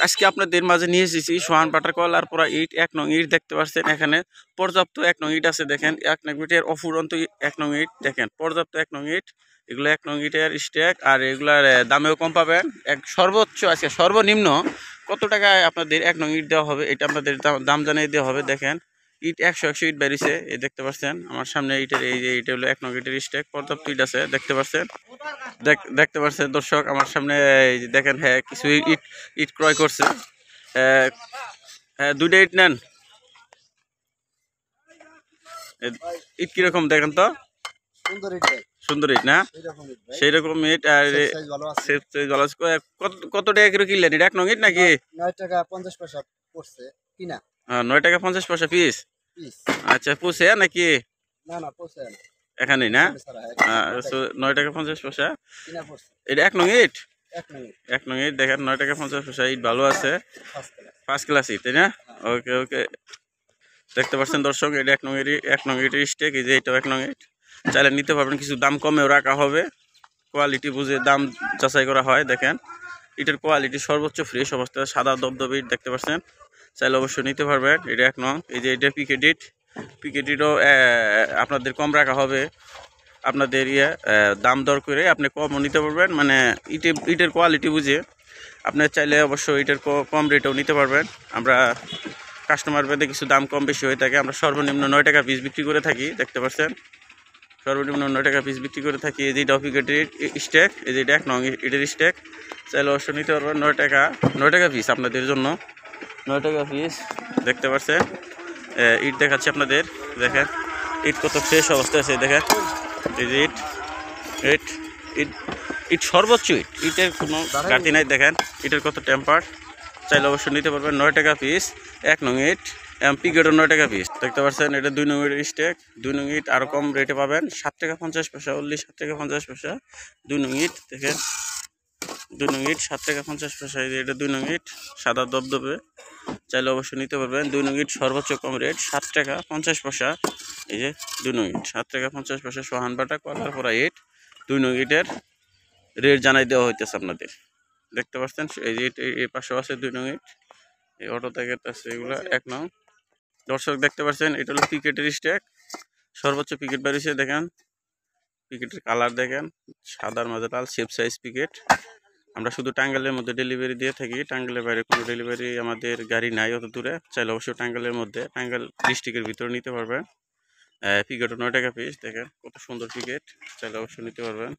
আজকে আপনাদের মাঝে নিয়ে এসেছি সোহান পাটার কলার পরা ইট 1 নং ইট দেখতে পাচ্ছেন। এখানে পর্যাপ্ত 1 নং ইট আছে, দেখেন 1 নং ইটের অফুরন্ত 1 নং ইট দেখেন, পর্যাপ্ত 1 নং ইট। এগুলো 1 নং ইটের স্ট্যাক, আর এগুলার দামেও কম পাবেন। সর্বোচ্চ আজকে সর্বনিম্ন কত টাকায় আপনাদের 1 নং ইট দেওয়া হবে এটা আপনাদের দাম জানিয়ে দেওয়া হবে। দেখেন ইট 100 ইট বেরিয়েছে, এই দেখতে পাচ্ছেন আমার সামনে ইটের এই যে এটা হলো 1 নং ইটের স্ট্যাক, পর্যাপ্ত ইট আছে দেখতে পাচ্ছেন। দেখতে পাচ্ছেন দর্শক আমার সামনে এই যে দেখেন, হ্যাঁ কিছু ইট ইট ক্রয় করছে। হ্যাঁ 2টা ইট নেন। ইট কিরকম দেখেন তো, সুন্দর ইট না, সেই রকম ইট। আর কত টাকা করে কিনলেন এটা 1 নং ইট নাকি? 9 টাকা 50 পয়সা পড়ছে কিনা। 9 টাকা 50 পয়সা পিস। আচ্ছা পুষে নাকি? না না পড়ছে না এখানে না। 9 টাকা 50 পয়সা এটা 1 নং ইট। 1 নং ইট দেখেন 9 টাকা 50 পয়সা। ইট ভালো আছে, ফার্স্ট ক্লাস ইট, তাই না? ওকে ওকে, দেখতে পাচ্ছেন দর্শক এটা 1 নং ইটের স্টেক। এই যে এটাও 1 নং ইট, চাইলে নিতে পারবেন, কিছু দাম কমেও রাখা হবে। কোয়ালিটি বুঝে দাম যাচাই করা হয়। দেখেন ইটের কোয়ালিটি সর্বোচ্চ ফ্রেশ অবস্থায় সাদা দবদবে ইট দেখতে পাচ্ছেন, চাইলে অবশ্যই নিতে পারবেন। এটা 1 নং। এই যে এটা পিকেট ইটও আপনাদের কম রাখা হবে, আপনাদের দাম দর করে আপনি কমও নিতে পারবেন, মানে ইটের কোয়ালিটি বুঝে আপনি চাইলে অবশ্যই ইটের কম রেটেও নিতে পারবেন। আমরা কাস্টমার ভেদে কিছু দাম কম বেশি হয়ে থাকে। আমরা সর্বনিম্ন 9 টাকা পিস বিক্রি করে থাকি, দেখতে পাচ্ছেন সর্বনিম্ন 9 টাকা পিস বিক্রি করে থাকি। এই যে এটা পিকেটের স্টেক, এই যে এটা 1 নং ইটের স্টেক, চাইলে অবশ্যই নিতে পারবেন। 9 টাকা পিস আপনাদের জন্য, 9 টাকা পিস দেখতে পাচ্ছেন। ইট দেখাচ্ছি আপনাদের, দেখেন ইট কত ফ্রেশ অবস্থায় আছে। দেখেন এই যে ইট ইট ইট সর্বোচ্চ ইটের কোনো ঘাটতি নাই। দেখেন ইটের কত টেম্পার, চাইলে অবশ্যই নিতে পারবেন। 9 টাকা পিস 1 নং ইট, পিকেটও 9 টাকা পিস দেখতে পাচ্ছেন। এটা 2 নং ইটের স্টেক, 2 নং ইট আরও কম রেটে পাবেন, 7 টাকা 50 পয়সা, অনলি 7 টাকা 50 পয়সা 2 নং ইট। দেখেন 2 নং ইট 7 টাকা 50 পয়সা। এই যে এটা 2 নং ইট সাদা দবদবে, চাইলে অবশ্যই নিতে পারবেন। 2 নং ইট সর্বোচ্চ কম রেট 7 টাকা 50 পয়সা। এই যে 2 নং ইট 7 টাকা 50 পয়সা। সোহান বাটা কলার পরা ইট 2 নং ইটের রেট জানাই দেওয়া হইতেছে আপনাদের, দেখতে পাচ্ছেন। এই যে এই পাশেও আছে 2 নং ইট, এই অটো থেকে আছে এগুলো 1 নং। দর্শক দেখতে পাচ্ছেন এটা হলো পিকেটের স্ট্যাক, সর্বোচ্চ পিকেট বেরিয়েছে। দেখেন পিকেটের কালার দেখেন, সাদার মাঝে লাল, শেপ সাইজ পিকেট। আমরা শুধু টাঙ্গাইলের মধ্যে ডেলিভারি দিয়ে থাকি, টাঙ্গাইলের বাইরে কোনো ডেলিভারি আমাদের গাড়ি নাই অত দূরে, চাইলে অবশ্যই টাঙ্গাইলের মধ্যে, টাঙ্গাইল ডিস্ট্রিক্টের ভিতরে নিতে পারবেন। পিকেটও 9 টাকা পিস, দেখেন কত সুন্দর পিকেট, চাইলে অবশ্যই নিতে পারবেন।